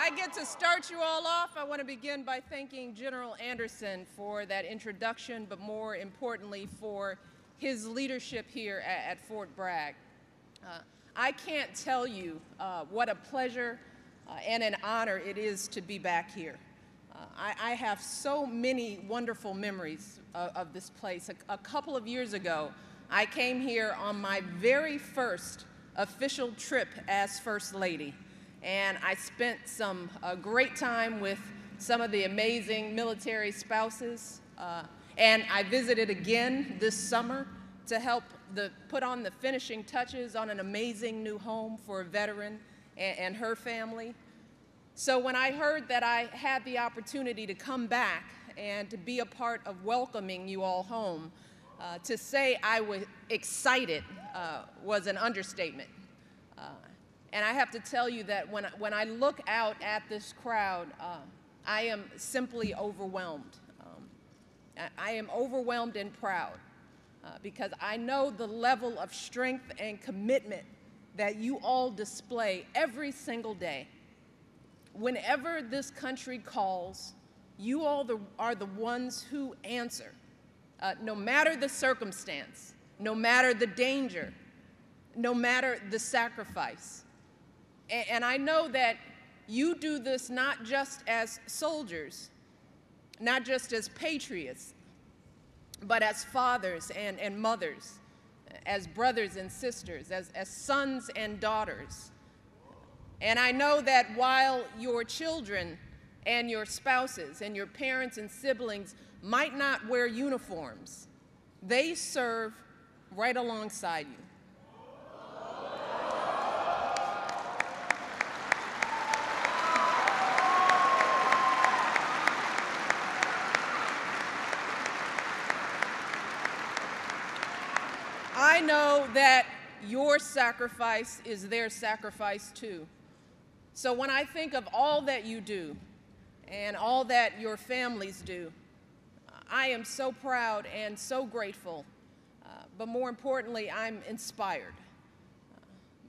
I get to start you all off, I want to begin by thanking General Anderson for that introduction, but more importantly for his leadership here at Fort Bragg. I can't tell you what a pleasure and an honor it is to be back here. I have so many wonderful memories of this place. A couple of years ago, I came here on my very first official trip as First Lady. And I spent some great time with some of the amazing military spouses. And I visited again this summer to help put on the finishing touches on an amazing new home for a veteran and her family. So when I heard that I had the opportunity to come back and to be a part of welcoming you all home, to say I was excited was an understatement. And I have to tell you that when I look out at this crowd, I am simply overwhelmed. I am overwhelmed and proud because I know the level of strength and commitment that you all display every single day. Whenever this country calls, you all are the ones who answer, no matter the circumstance, no matter the danger, no matter the sacrifice. And I know that you do this not just as soldiers, not just as patriots, but as fathers and mothers, as brothers and sisters, as sons and daughters. And I know that while your children and your spouses and your parents and siblings might not wear uniforms, they serve right alongside you. I know that your sacrifice is their sacrifice too. So when I think of all that you do and all that your families do, I am so proud and so grateful, but more importantly, I'm inspired.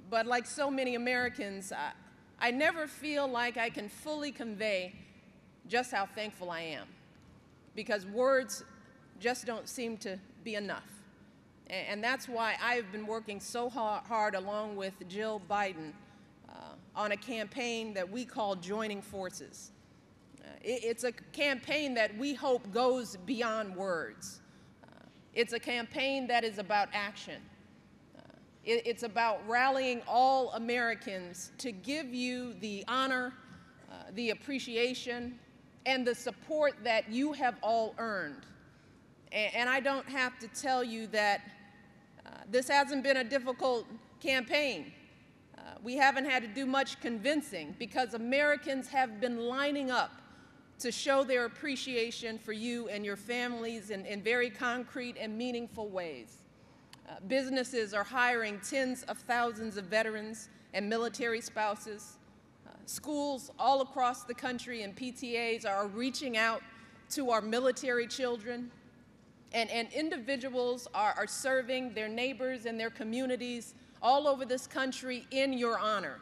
But like so many Americans, I never feel like I can fully convey just how thankful I am, because words just don't seem to be enough. And that's why I've been working so hard along with Jill Biden on a campaign that we call Joining Forces. It's a campaign that we hope goes beyond words. It's a campaign that is about action. It's about rallying all Americans to give you the honor, the appreciation, and the support that you have all earned. And I don't have to tell you that this hasn't been a difficult campaign. We haven't had to do much convincing because Americans have been lining up to show their appreciation for you and your families in very concrete and meaningful ways. Businesses are hiring tens of thousands of veterans and military spouses. Schools all across the country and PTAs are reaching out to our military children. And individuals are serving their neighbors and their communities all over this country in your honor.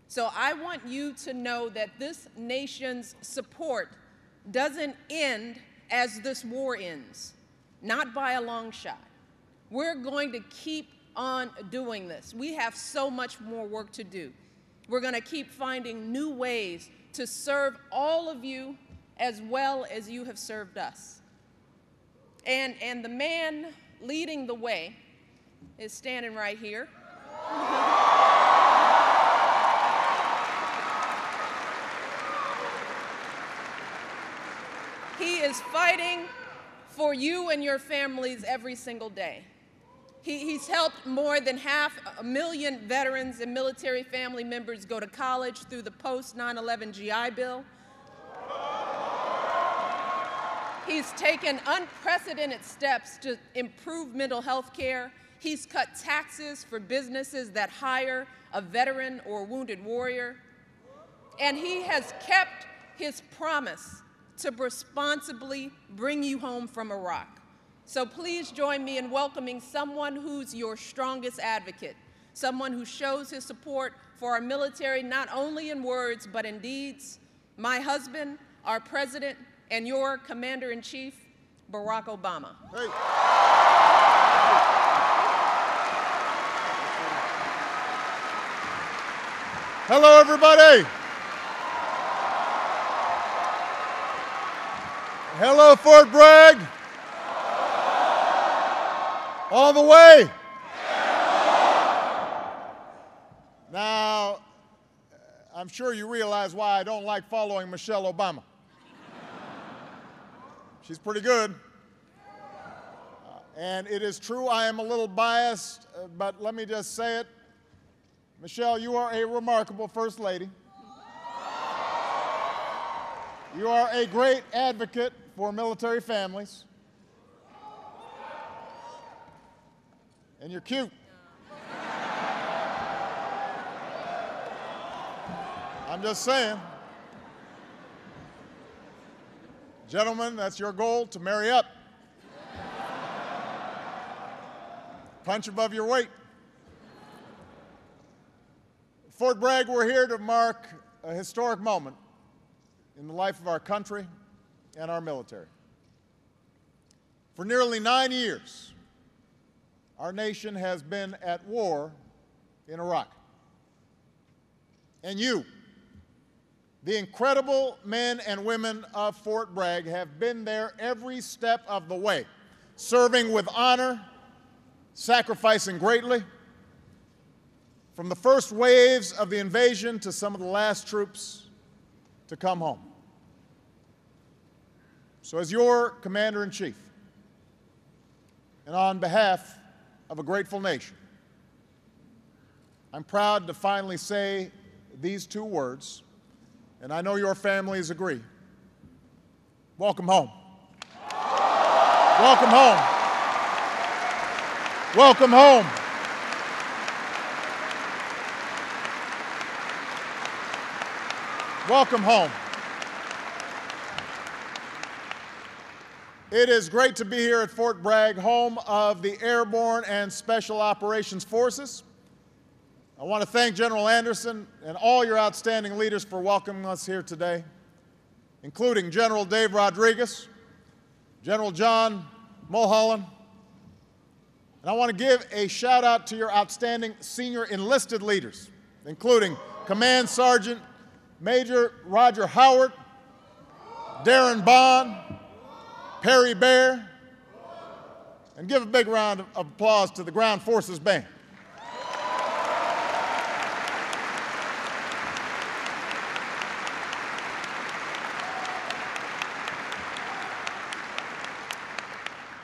So I want you to know that this nation's support doesn't end as this war ends, not by a long shot. We're going to keep on doing this. We have so much more work to do. We're going to keep finding new ways to serve all of you as well as you have served us. And the man leading the way is standing right here. He is fighting for you and your families every single day. He's helped more than 500,000 veterans and military family members go to college through the post-9/11 GI Bill. He's taken unprecedented steps to improve mental health care. He's cut taxes for businesses that hire a veteran or wounded warrior. And he has kept his promise to responsibly bring you home from Iraq. So please join me in welcoming someone who's your strongest advocate, someone who shows his support for our military not only in words but in deeds, my husband, our president, and your Commander-in-Chief, Barack Obama. Hey. Hello, everybody. Hello, Fort Bragg. All the way. Now, I'm sure you realize why I don't like following Michelle Obama. She's pretty good. And it is true I am a little biased, but let me just say it. Michelle, you are a remarkable First Lady. You are a great advocate for military families. And you're cute. I'm just saying. Gentlemen, that's your goal, to marry up. Punch above your weight. Fort Bragg, we're here to mark a historic moment in the life of our country and our military. For nearly 9 years, our nation has been at war in Iraq. And you, the incredible men and women of Fort Bragg, have been there every step of the way, serving with honor, sacrificing greatly, from the first waves of the invasion to some of the last troops to come home. So as your Commander-in-Chief, and on behalf of a grateful nation, I'm proud to finally say these two words, and I know your families agree. Welcome home. Welcome home. Welcome home. Welcome home. It is great to be here at Fort Bragg, home of the Airborne and Special Operations Forces. I want to thank General Anderson and all your outstanding leaders for welcoming us here today, including General Dave Rodriguez, General John Mulholland. And I want to give a shout out to your outstanding senior enlisted leaders, including Command Sergeant Major Roger Howard, Darren Bond, Perry Bear, and give a big round of applause to the Ground Forces Band.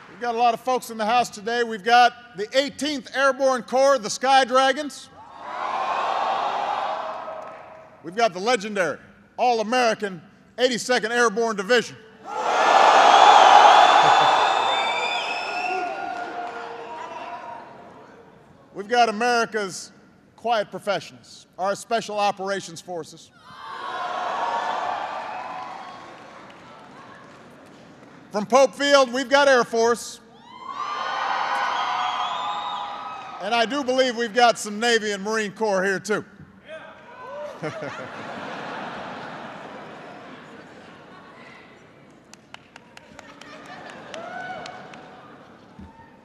We've got a lot of folks in the house today. We've got the 18th Airborne Corps, the Sky Dragons. We've got the legendary, all-American 82nd Airborne Division. We've got America's quiet professionals, our Special Operations Forces. From Pope Field, we've got Air Force. And I do believe we've got some Navy and Marine Corps here, too.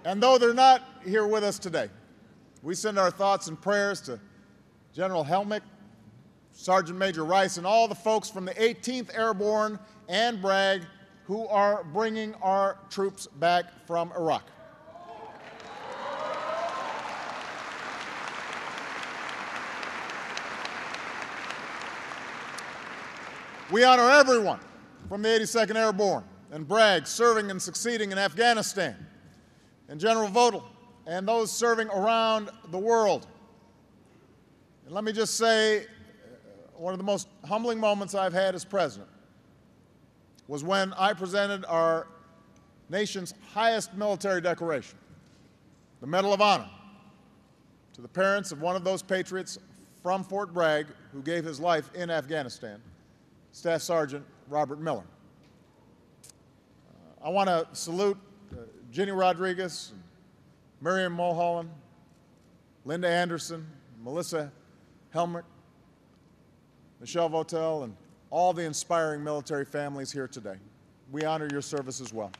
And though they're not here with us today, we send our thoughts and prayers to General Helmick, Sergeant Major Rice, and all the folks from the 18th Airborne and Bragg who are bringing our troops back from Iraq. We honor everyone from the 82nd Airborne and Bragg serving and succeeding in Afghanistan, and General Votel and those serving around the world. And let me just say, one of the most humbling moments I've had as president was when I presented our nation's highest military decoration, the Medal of Honor, to the parents of one of those patriots from Fort Bragg who gave his life in Afghanistan, Staff Sergeant Robert Miller. I want to salute Ginny Rodriguez and Miriam Mulholland, Linda Anderson, Melissa Helmrich, Michelle Votel, and all the inspiring military families here today. We honor your service as well.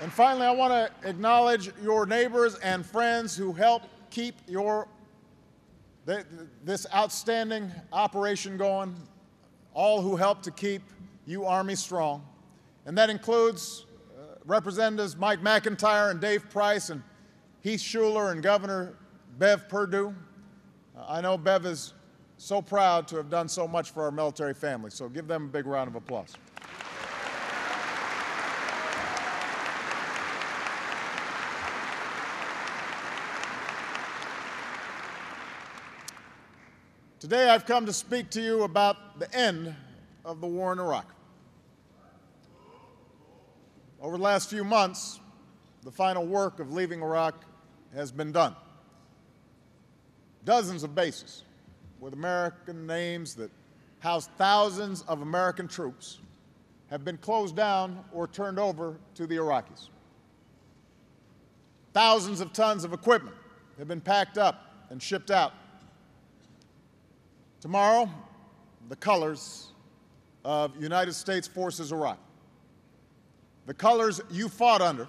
And finally, I want to acknowledge your neighbors and friends who helped keep this outstanding operation going, all who helped to keep you Army strong. And that includes Representatives Mike McIntyre and Dave Price and Heath Schuler and Governor Bev Perdue. I know Bev is so proud to have done so much for our military family, so give them a big round of applause. Today I've come to speak to you about the end of the war in Iraq. Over the last few months, the final work of leaving Iraq has been done. Dozens of bases with American names that house thousands of American troops have been closed down or turned over to the Iraqis. Thousands of tons of equipment have been packed up and shipped out. Tomorrow, the colors of United States Forces Iraq, the colors you fought under,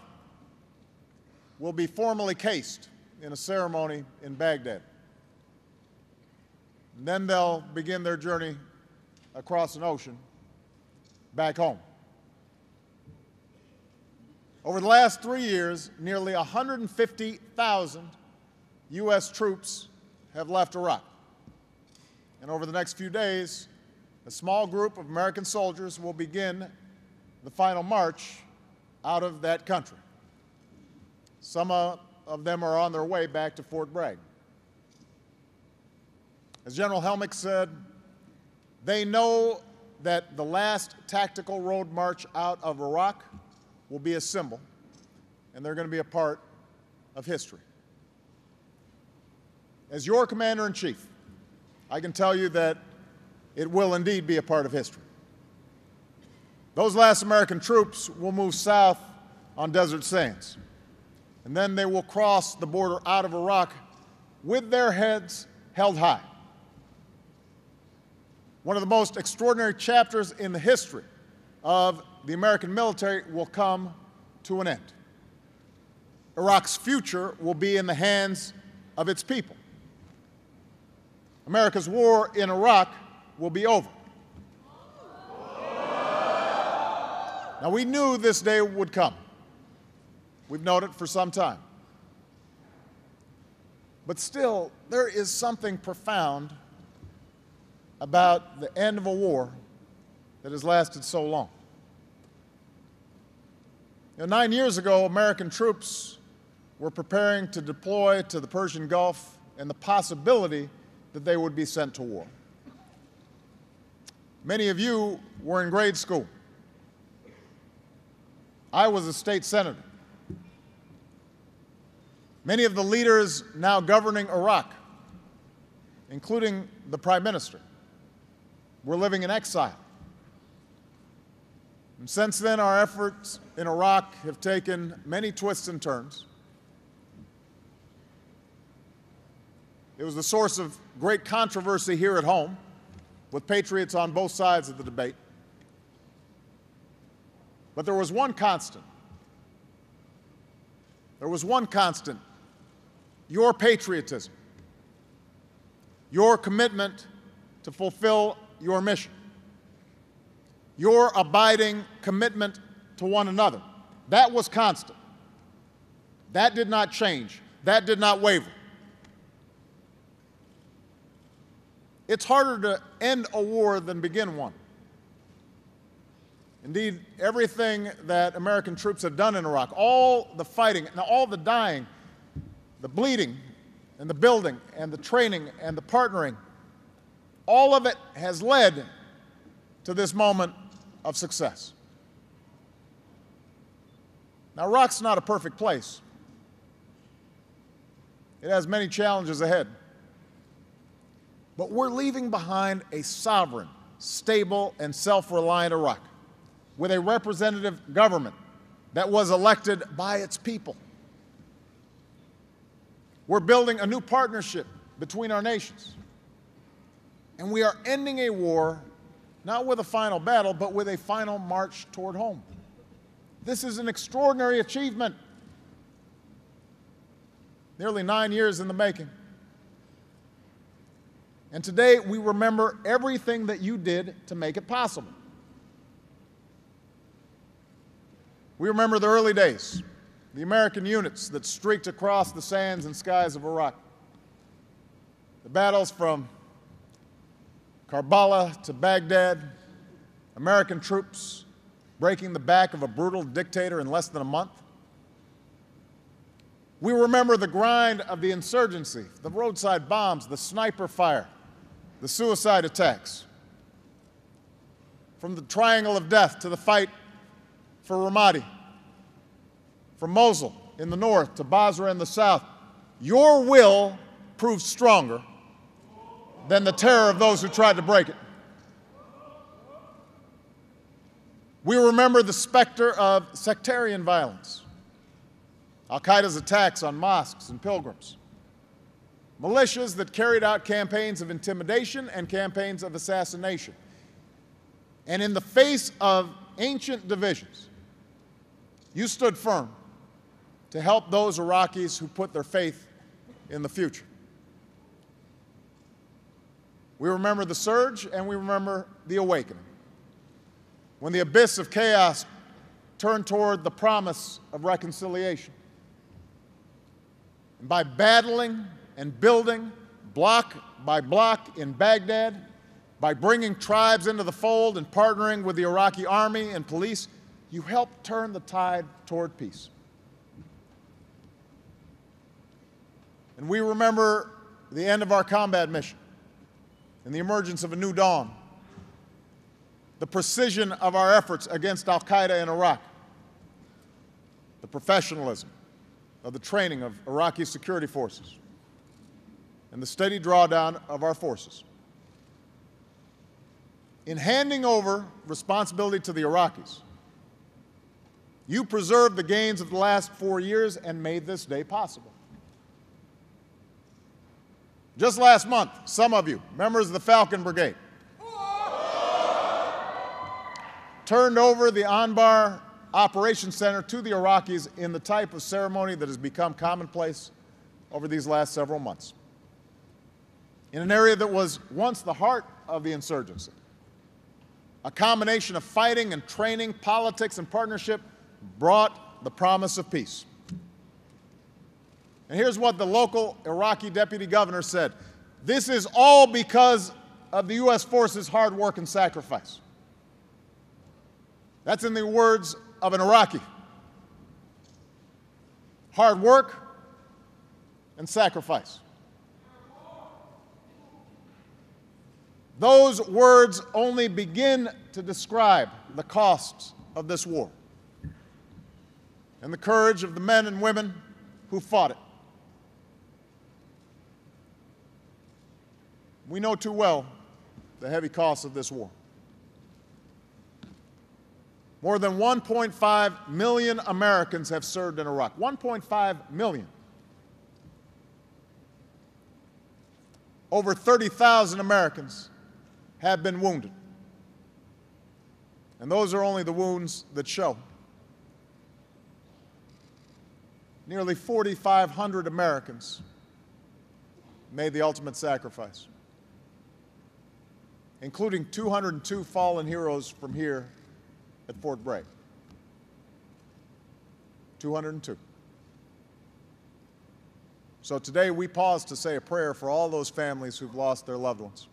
will be formally cased in a ceremony in Baghdad. And then they'll begin their journey across an ocean back home. Over the last 3 years, nearly 150,000 U.S. troops have left Iraq. And over the next few days, a small group of American soldiers will begin the final march out of that country. Some of them are on their way back to Fort Bragg. As General Helmrich said, they know that the last tactical road march out of Iraq will be a symbol, and they're going to be a part of history. As your Commander-in-Chief, I can tell you that it will indeed be a part of history. Those last American troops will move south on desert sands, and then they will cross the border out of Iraq with their heads held high. One of the most extraordinary chapters in the history of the American military will come to an end. Iraq's future will be in the hands of its people. America's war in Iraq will be over. Now, we knew this day would come. We've known it for some time. But still, there is something profound about the end of a war that has lasted so long. 9 years ago, American troops were preparing to deploy to the Persian Gulf and the possibility that they would be sent to war. Many of you were in grade school. I was a state senator. Many of the leaders now governing Iraq, including the Prime Minister, were living in exile. And since then, our efforts in Iraq have taken many twists and turns. It was the source of great controversy here at home, with patriots on both sides of the debate. But there was one constant. There was one constant: your patriotism, your commitment to fulfill your mission, your abiding commitment to one another. That was constant. That did not change. That did not waver. It's harder to end a war than begin one. Indeed, everything that American troops have done in Iraq, all the fighting and all the dying, the bleeding and the building and the training and the partnering, all of it has led to this moment of success. Now, Iraq's not a perfect place. It has many challenges ahead. But we're leaving behind a sovereign, stable, and self-reliant Iraq, with a representative government that was elected by its people. We're building a new partnership between our nations. And we are ending a war, not with a final battle, but with a final march toward home. This is an extraordinary achievement. Nearly 9 years in the making. And today we remember everything that you did to make it possible. We remember the early days, the American units that streaked across the sands and skies of Iraq. The battles from Karbala to Baghdad, American troops breaking the back of a brutal dictator in less than a month. We remember the grind of the insurgency, the roadside bombs, the sniper fire, the suicide attacks. From the Triangle of Death to the fight for Ramadi, from Mosul in the north to Basra in the south, your will proved stronger than the terror of those who tried to break it. We remember the specter of sectarian violence, Al-Qaeda's attacks on mosques and pilgrims, militias that carried out campaigns of intimidation and campaigns of assassination. And in the face of ancient divisions, you stood firm to help those Iraqis who put their faith in the future. We remember the surge and we remember the awakening, when the abyss of chaos turned toward the promise of reconciliation. And by battling and building block by block in Baghdad, by bringing tribes into the fold and partnering with the Iraqi army and police, you helped turn the tide toward peace. And we remember the end of our combat mission and the emergence of a new dawn, the precision of our efforts against Al-Qaeda in Iraq, the professionalism of the training of Iraqi security forces, and the steady drawdown of our forces. In handing over responsibility to the Iraqis, you preserved the gains of the last 4 years and made this day possible. Just last month, some of you, members of the Falcon Brigade, turned over the Anbar Operations Center to the Iraqis in the type of ceremony that has become commonplace over these last several months. In an area that was once the heart of the insurgency, a combination of fighting and training, politics and partnership brought the promise of peace. And here's what the local Iraqi deputy governor said: "This is all because of the U.S. forces' hard work and sacrifice." That's in the words of an Iraqi. Hard work and sacrifice. Those words only begin to describe the costs of this war and the courage of the men and women who fought it. We know too well the heavy costs of this war. More than 1.5 million Americans have served in Iraq. 1.5 million. Over 30,000 Americans have been wounded. And those are only the wounds that show. Nearly 4,500 Americans made the ultimate sacrifice, including 202 fallen heroes from here at Fort Bragg. 202. So today we pause to say a prayer for all those families who've lost their loved ones.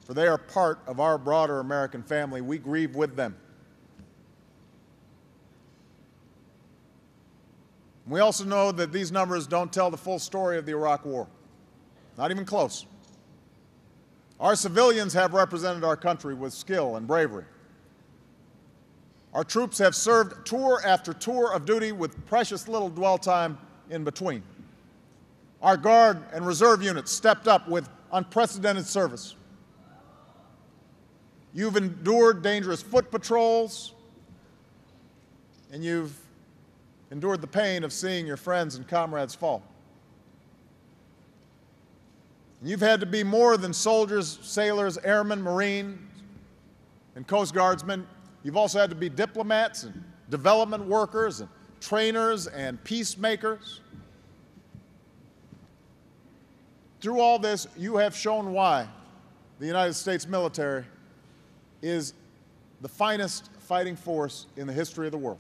For they are part of our broader American family. We grieve with them. We also know that these numbers don't tell the full story of the Iraq War. Not even close. Our civilians have represented our country with skill and bravery. Our troops have served tour after tour of duty with precious little dwell time in between. Our Guard and Reserve units stepped up with unprecedented service. You've endured dangerous foot patrols, and you've endured the pain of seeing your friends and comrades fall. You've had to be more than soldiers, sailors, airmen, Marines, and Coast Guardsmen. You've also had to be diplomats and development workers and trainers and peacemakers. Through all this, you have shown why the United States military is the finest fighting force in the history of the world.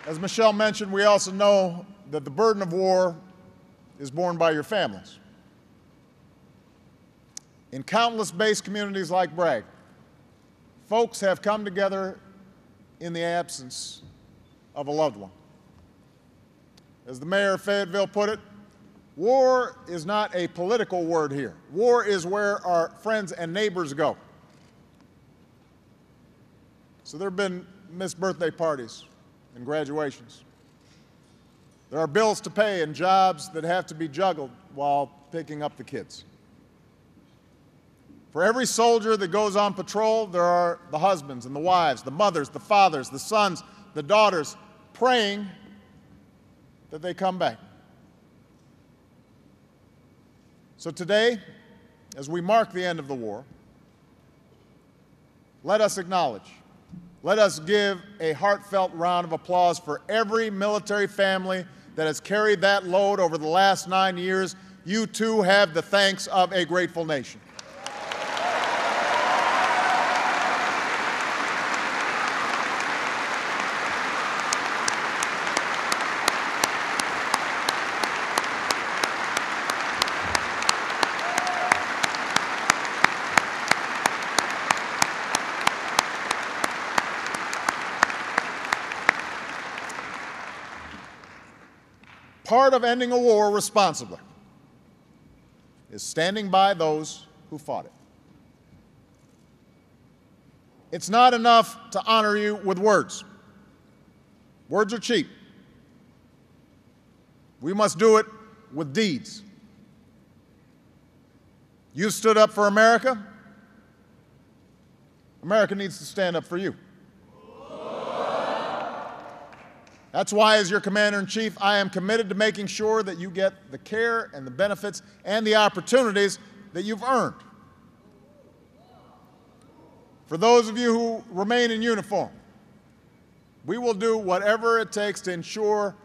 As Michelle mentioned, we also know that the burden of war is borne by your families. In countless base communities like Bragg, folks have come together in the absence of a loved one. As the mayor of Fayetteville put it, war is not a political word here. War is where our friends and neighbors go. So there have been missed birthday parties and graduations. There are bills to pay and jobs that have to be juggled while picking up the kids. For every soldier that goes on patrol, there are the husbands and the wives, the mothers, the fathers, the sons, the daughters, praying that they come back. So today, as we mark the end of the war, let us acknowledge, let us give a heartfelt round of applause for every military family that has carried that load over the last 9 years. You too have the thanks of a grateful nation. Part of ending a war responsibly is standing by those who fought it. It's not enough to honor you with words. Words are cheap. We must do it with deeds. You stood up for America. America needs to stand up for you. That's why, as your Commander-in-Chief, I am committed to making sure that you get the care and the benefits and the opportunities that you've earned. For those of you who remain in uniform, we will do whatever it takes to ensure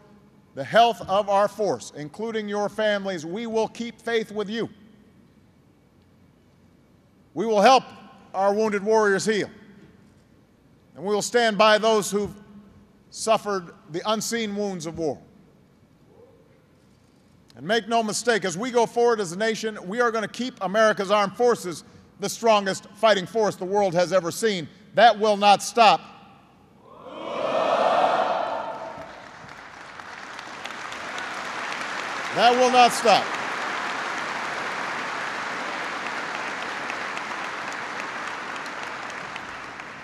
the health of our force, including your families. We will keep faith with you. We will help our wounded warriors heal. And we will stand by those who've suffered the unseen wounds of war. And make no mistake, as we go forward as a nation, we are going to keep America's armed forces the strongest fighting force the world has ever seen. That will not stop. That will not stop.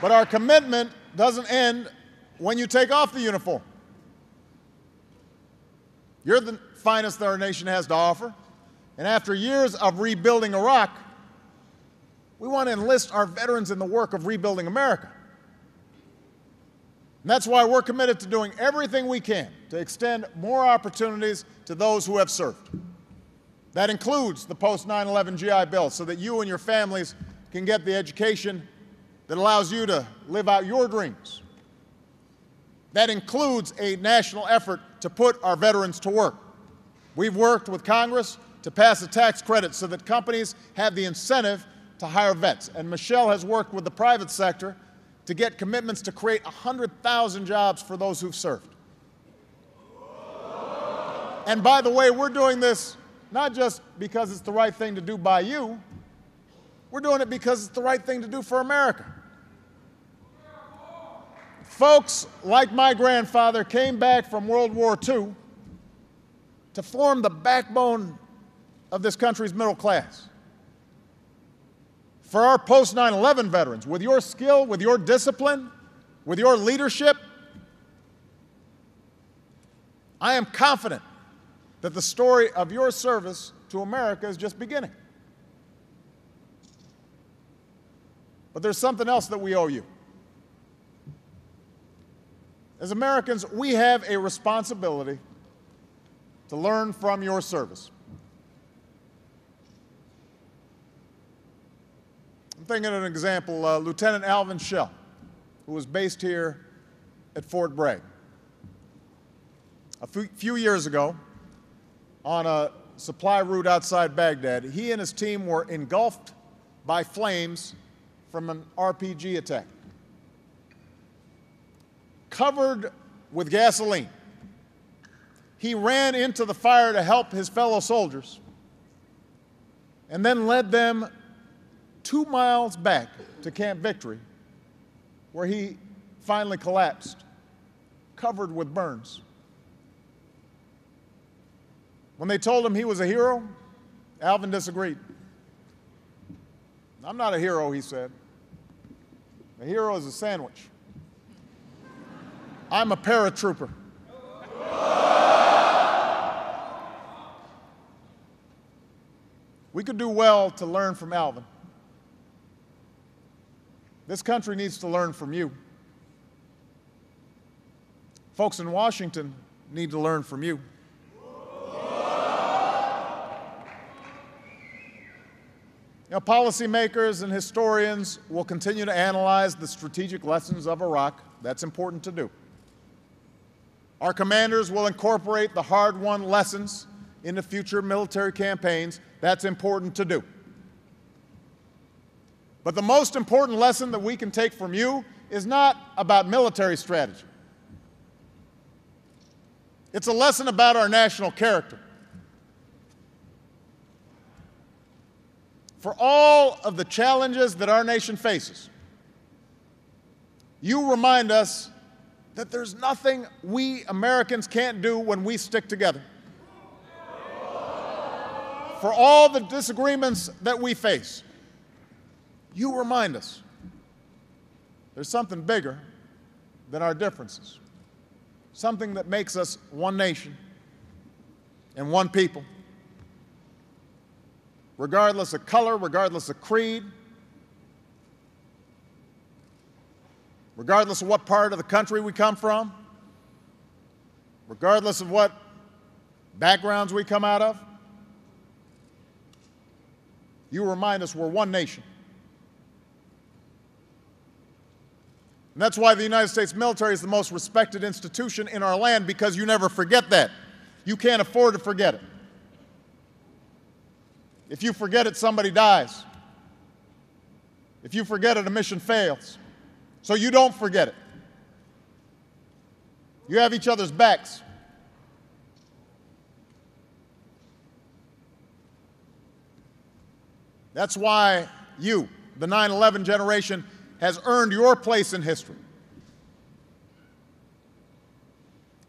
But our commitment doesn't end when you take off the uniform. You're the finest that our nation has to offer. And after years of rebuilding Iraq, we want to enlist our veterans in the work of rebuilding America. And that's why we're committed to doing everything we can to extend more opportunities to those who have served. That includes the post-9/11 GI Bill, so that you and your families can get the education that allows you to live out your dreams. That includes a national effort to put our veterans to work. We've worked with Congress to pass a tax credit so that companies have the incentive to hire vets. And Michelle has worked with the private sector to get commitments to create 100,000 jobs for those who've served. And by the way, we're doing this not just because it's the right thing to do by you. We're doing it because it's the right thing to do for America. Folks like my grandfather came back from World War II to form the backbone of this country's middle class. for our post 9/11 veterans, with your skill, with your discipline, with your leadership, I am confident that the story of your service to America is just beginning. But there's something else that we owe you. As Americans, we have a responsibility to learn from your service. I'm thinking of an example, Lieutenant Alvin Schell, who was based here at Fort Bragg. A few years ago, on a supply route outside Baghdad, he and his team were engulfed by flames from an RPG attack. Covered with gasoline, he ran into the fire to help his fellow soldiers and then led them 2 miles back to Camp Victory, where he finally collapsed, covered with burns. When they told him he was a hero, Alvin disagreed. "I'm not a hero," he said. "A hero is a sandwich. I'm a paratrooper." We could do well to learn from Alvin. This country needs to learn from you. Folks in Washington need to learn from you. Policymakers and historians will continue to analyze the strategic lessons of Iraq. That's important to do. Our commanders will incorporate the hard-won lessons into future military campaigns. That's important to do. But the most important lesson that we can take from you is not about military strategy. It's a lesson about our national character. For all of the challenges that our nation faces, you remind us that there's nothing we Americans can't do when we stick together. For all the disagreements that we face, you remind us there's something bigger than our differences, something that makes us one nation and one people, regardless of color, regardless of creed, regardless of what part of the country we come from, regardless of what backgrounds we come out of. You remind us we're one nation. And that's why the United States military is the most respected institution in our land, because you never forget that. You can't afford to forget it. If you forget it, somebody dies. If you forget it, a mission fails. So you don't forget it. You have each other's backs. That's why you, the 9/11 generation, has earned your place in history.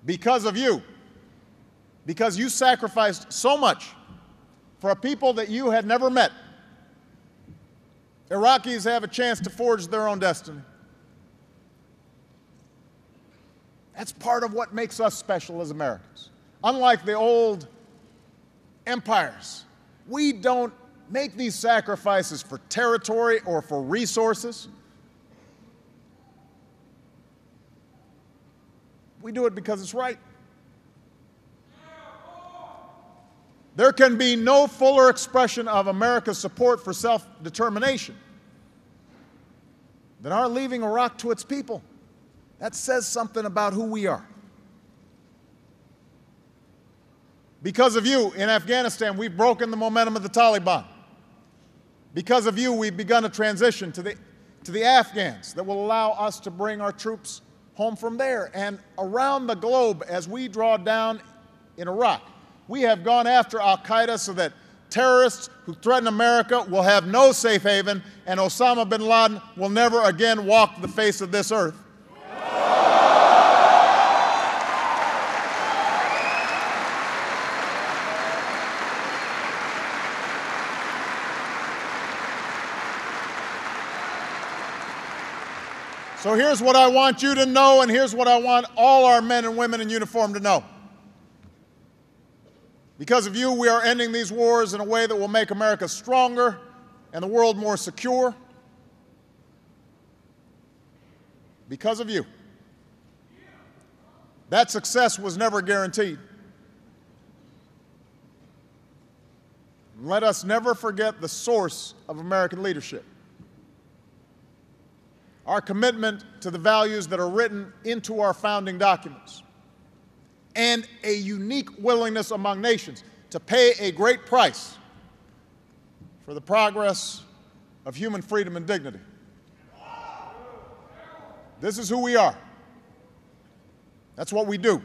Because of you. Because you sacrificed so much for a people that you had never met. Iraqis have a chance to forge their own destiny. That's part of what makes us special as Americans. Unlike the old empires, we don't make these sacrifices for territory or for resources. We do it because it's right. There can be no fuller expression of America's support for self-determination than our leaving Iraq to its people. That says something about who we are. Because of you, in Afghanistan, we've broken the momentum of the Taliban. Because of you, we've begun a transition to the Afghans that will allow us to bring our troops home from there. And around the globe, as we draw down in Iraq, we have gone after al-Qaeda so that terrorists who threaten America will have no safe haven, and Osama bin Laden will never again walk the face of this earth. So here's what I want you to know, and here's what I want all our men and women in uniform to know. Because of you, we are ending these wars in a way that will make America stronger and the world more secure. Because of you. That success was never guaranteed. Let us never forget the source of American leadership. Our commitment to the values that are written into our founding documents, and a unique willingness among nations to pay a great price for the progress of human freedom and dignity. This is who we are. That's what we do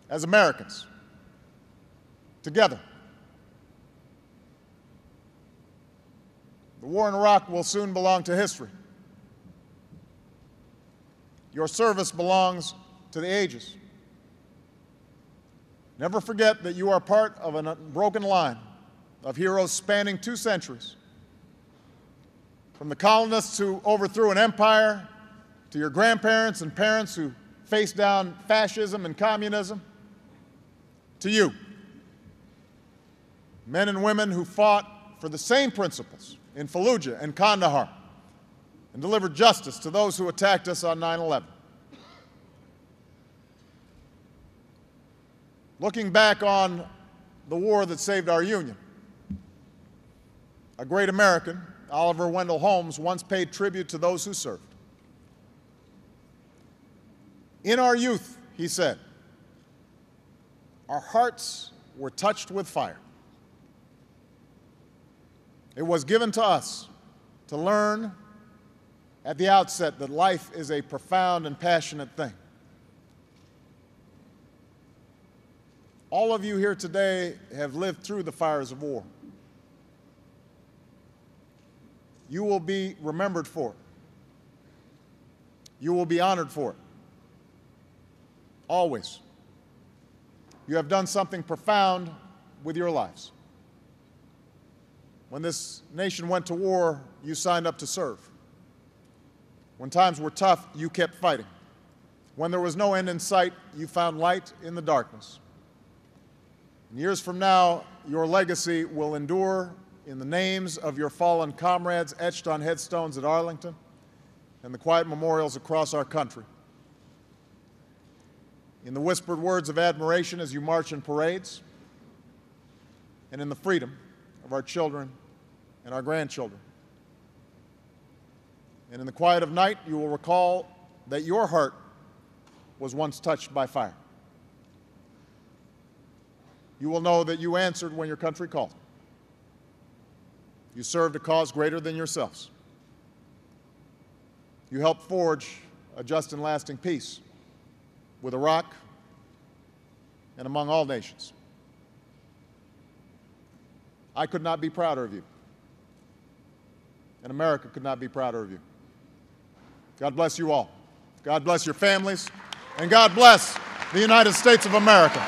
as Americans, together. The war in Iraq will soon belong to history. Your service belongs to the ages. Never forget that you are part of an unbroken line of heroes spanning 2 centuries. From the colonists who overthrew an empire, to your grandparents and parents who faced down fascism and communism, to you, men and women who fought for the same principles in Fallujah and Kandahar and delivered justice to those who attacked us on 9/11. Looking back on the war that saved our Union, a great American, Oliver Wendell Holmes, once paid tribute to those who served. In our youth, he said, our hearts were touched with fire. It was given to us to learn at the outset that life is a profound and passionate thing. All of you here today have lived through the fires of war. You will be remembered for it. You will be honored for it. Always. You have done something profound with your lives. When this nation went to war, you signed up to serve. When times were tough, you kept fighting. When there was no end in sight, you found light in the darkness. And years from now, your legacy will endure in the names of your fallen comrades etched on headstones at Arlington and the quiet memorials across our country. In the whispered words of admiration as you march in parades, and in the freedom of our children and our grandchildren. And in the quiet of night, you will recall that your heart was once touched by fire. You will know that you answered when your country called. You served a cause greater than yourselves. You helped forge a just and lasting peace with Iraq and among all nations. I could not be prouder of you, and America could not be prouder of you. God bless you all. God bless your families, and God bless the United States of America.